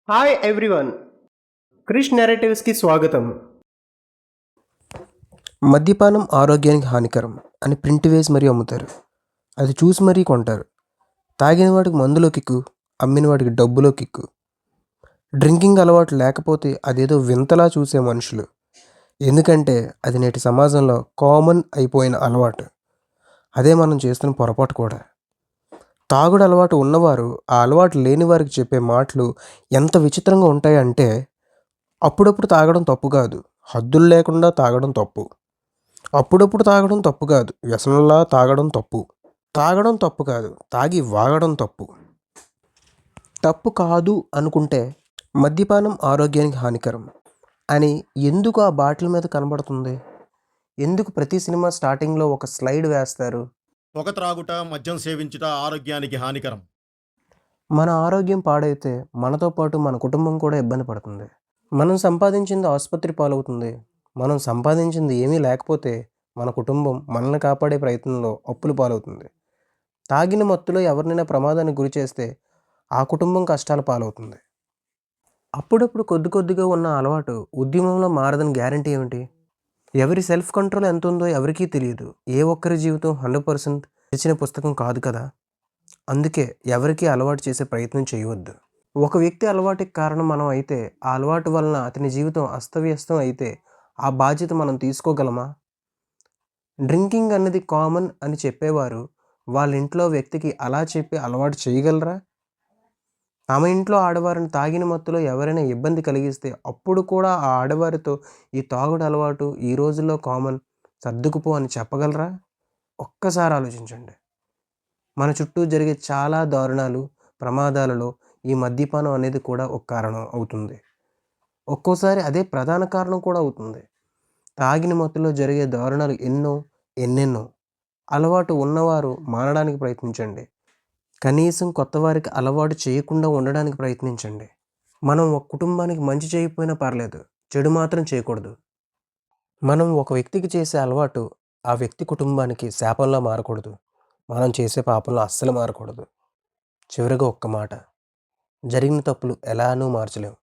Hi everyone, Krish నెరేటివ్స్కి స్వాగతం. మద్యపానం ఆరోగ్యానికి హానికరం అని ప్రింట్ వేసి మరీ అమ్ముతారు. అది చూసి మరీ కొంటారు. తాగిన వాడికి మందులో కిక్కు, అమ్మిన వాడికి డబ్బులో కిక్కు. డ్రింకింగ్ అలవాటు లేకపోతే అదేదో వింతలా చూసే మనుషులు. ఎందుకంటే అది నేటి సమాజంలో కామన్ అయిపోయిన అలవాటు. అదే మనం చేస్తున్న పొరపాటు కూడా. తాగుడు అలవాటు ఉన్నవారు ఆ అలవాటు లేని వారికి చెప్పే మాటలు ఎంత విచిత్రంగా ఉంటాయంటే, అప్పుడప్పుడు తాగడం తప్పు కాదు, హద్దులు లేకుండా తాగడం తప్పు. అప్పుడప్పుడు తాగడం తప్పు కాదు, వ్యసనంలా తాగడం తప్పు. తాగడం తప్పు కాదు, తాగి వాగడం తప్పు. తప్పు కాదు అనుకుంటే మద్యపానం ఆరోగ్యానికి హానికరం అని ఎందుకు ఆ బాటిల్ మీద కనబడుతుంది? ఎందుకు ప్రతి సినిమా స్టార్టింగ్లో ఒక స్లైడ్ వేస్తారు? పొగ త్రాగుట, మద్యం సేవించుట ఆరోగ్యానికి హానికరం. మన ఆరోగ్యం పాడైతే మనతో పాటు మన కుటుంబం కూడా ఇబ్బంది పడుతుంది. మనం సంపాదించింది ఆసుపత్రి పాలవుతుంది. మనం సంపాదించింది ఏమీ లేకపోతే మన కుటుంబం మనల్ని కాపాడే ప్రయత్నంలో అప్పుల పాలవుతుంది. తాగిన మత్తులో ఎవరినైనా ప్రమాదానికి గురి చేస్తే ఆ కుటుంబం కష్టాల పాలవుతుంది. అప్పుడప్పుడు కొద్ది కొద్దిగా ఉన్న అలవాటు ఉద్యమంలో మారదని గ్యారంటీ ఏమిటి? ఎవరి సెల్ఫ్ కంట్రోల్ ఎంత ఉందో ఎవరికీ తెలియదు. ఏ ఒక్కరి జీవితం 100% తెరిచిన పుస్తకం కాదు కదా. అందుకే ఎవరికీ అలవాటు చేసే ప్రయత్నం చేయవద్దు. ఒక వ్యక్తి అలవాటుకి కారణం మనం అయితే, ఆ అలవాటు వలన అతని జీవితం అస్తవ్యస్తం అయితే ఆ బాధ్యత మనం తీసుకోగలమా? డ్రింకింగ్ అన్నది కామన్ అని చెప్పేవారు వాళ్ళ ఇంట్లో వ్యక్తికి అలా చెప్పి అలవాటు చేయగలరా? తమ ఇంట్లో ఆడవారిని తాగిన మత్తులో ఎవరైనా ఇబ్బంది కలిగిస్తే అప్పుడు కూడా ఆ ఆడవారితో ఈ తాగుడు అలవాటు ఈ రోజుల్లో కామన్, సర్దుకుపో అని చెప్పగలరా? ఒక్కసారి ఆలోచించండి. మన చుట్టూ జరిగే చాలా దారుణాలు, ప్రమాదాలలో ఈ మద్యపానం అనేది కూడా ఒక కారణం అవుతుంది. ఒక్కోసారి అదే ప్రధాన కారణం కూడా అవుతుంది. తాగిన మత్తులో జరిగే దారుణాలు ఎన్నెన్నో. అలవాటు ఉన్నవారు మానడానికి ప్రయత్నించండి. కనీసం కొత్తవారికి అలవాటు చేయకుండా ఉండడానికి ప్రయత్నించండి. మనం ఒక కుటుంబానికి మంచి చేయకపోయినా పర్లేదు, చెడు మాత్రం చేయకూడదు. మనం ఒక వ్యక్తికి చేసే అలవాటు ఆ వ్యక్తి కుటుంబానికి శాపంలా మారకూడదు. మనం చేసే పాపంలో అస్సలు మారకూడదు. చివరిగా ఒక్క మాట, జరిగిన తప్పులు ఎలానూ మార్చలేం.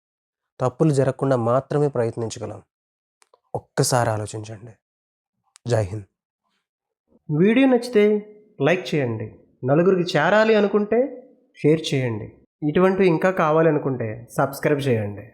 తప్పులు జరగకుండా మాత్రమే ప్రయత్నించగలం. ఒక్కసారి ఆలోచించండి. జై హింద్. వీడియో నచ్చితే లైక్ చేయండి, నలుగురికి చేరాలి అనుకుంటే షేర్ చేయండి. ఇటువంటివి ఇంకా కావాలి అనుకుంటే సబ్స్క్రైబ్ చేయండి.